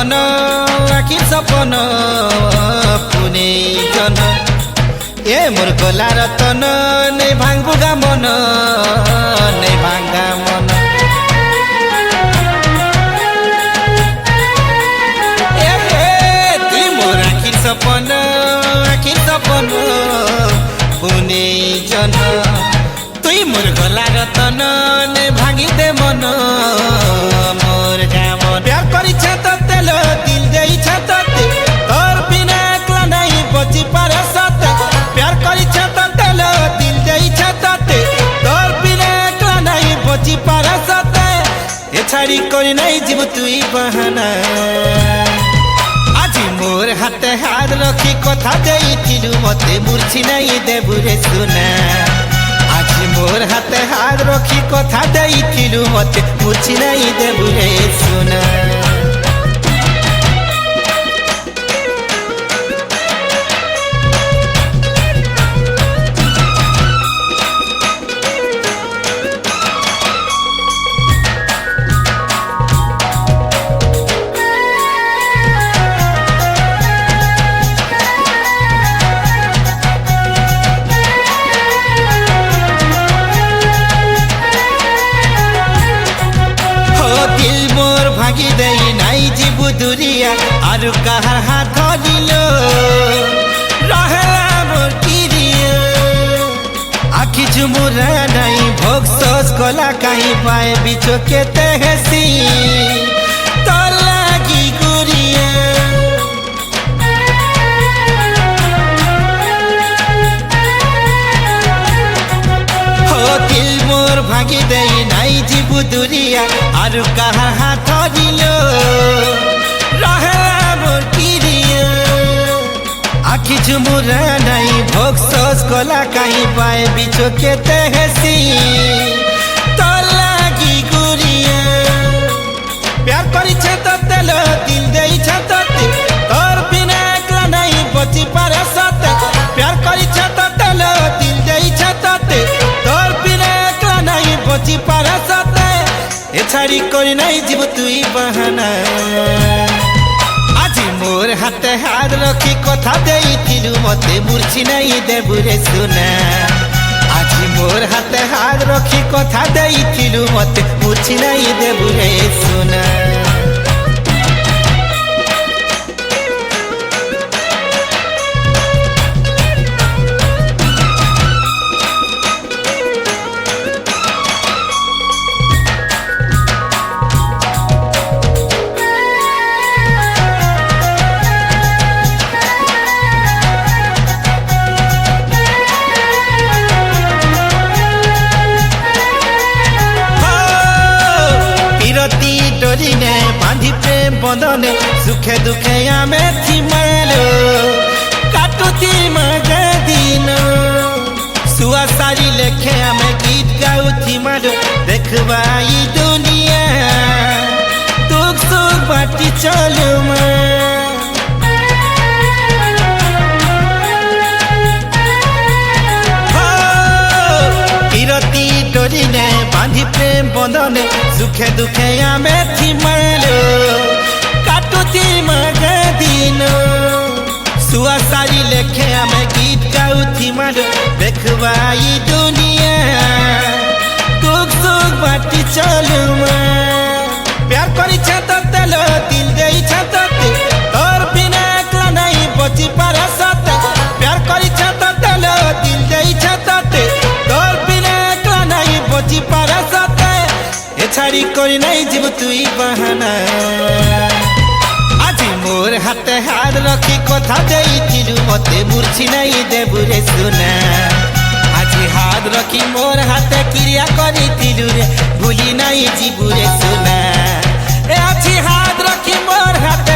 রতন আখি সপন পুনে জন এ মোর গলা রতন নেই ভাঙ্গুগা মন নেই ভাঙ্গা মন তুই মোর আখি সপন পুনে জন তুই মোর গলা রতন নে ভাঙি দে মন মোর গামন প্যার করিছে তোতে লো দিল দেইছে তোতে তোর বিনা একলা নাই বচি পারে সতে প্যার করিছে তোতে লো দিল দেইছে তোতে তোর বিনা একলা নাই বচি পারে সতে এ ছাড়ি করি নাই জীব তুই বাহানা আজি মোর হাতে হাত রখি কথা দেইছিলু মতে মূর্ছি নাই দেবুরে সোনা আজি মোর হাতে হাত রখি কথা দেইছিলু মতে মূর্ছি নাই দেবুরে সোনা ভাগি দেই নাই জীবু দুরিয়া আর কাহার হাত ধরিল রহেলা মোর কিরিয়া আখি ঝুমুরা নাই ভোগ সস কলা কাহি পায়ে বিচকেতে হেসি তোর লাগি গুরিয়া দিল মোর ভাগি দেই নাই জীবু দুরিয়া আর কাহার হাত ধরিল রহেলা মোর কিরিয়া আখি ঝুমুরা নাই ভোগ সস কলা কাহি পায়ে বিচকেতে হেসি তোর লাগি গুরিয়া প্যার করিছে তোতে লো দিল দেইছে তোতে তোর বিনা একলা নাই বচি পারে সতে প্যার করিছে তোতে লো দিল দেইছে তোতে তোর বিনা একলা নাই বচি পারে সতে এ ছাড়ি করি নাই জীব তুই বাহানা আজি মোর হাতে হাত রখি কথা দেইছিলু মতে মূর্ছি নাই দেবুরে সোনা আজি মোর হাতে হাত রখি কথা দেইছিলু মতে মূর্ছি নাই দেবুরে সোনা ডরিনে বাঁধি প্রেম বন্ধনে সুখে দুঃখে আমি থিমালো কাটুতি মাঝে দিন সুয়া সারি লেখে আমি গীত গাউ থিমালো দেখবাই দুনিয়া দুঃখ সুখ বাটি চলো মা বিরতি ডরিনে বাঁধি প্রেম বন্ধনে সুখে দুঃখে আমি থিমালো কাটুতি মাঝে দিন সুয়া সারি লেখে আমি গীত গাউ থিমালো দেখবাই দুনিয়া দুঃখ সুখ বাটি চলো মা প্যার করিছে তোতে লো দিল দেইছে তোতে তোর বিনা একলা নাই বচি পারে সতে প্যার করিছে তোতে লো দিল দেইছে তোতে তোর বিনা একলা নাই বচি পারে সতে এ ছাড়ি করি নাই জীব তুই বাহানা আজি মোর হাতে হাত রখি কথা দেইছিলু মতে মূর্ছি নাই দেবুরে সোনা আজি হাত রখি মোর হাতে ক্রিয়া করিছিলু রে ভুলি নাই জীবুরে সোনা আজি হাত রখি মোর হাতে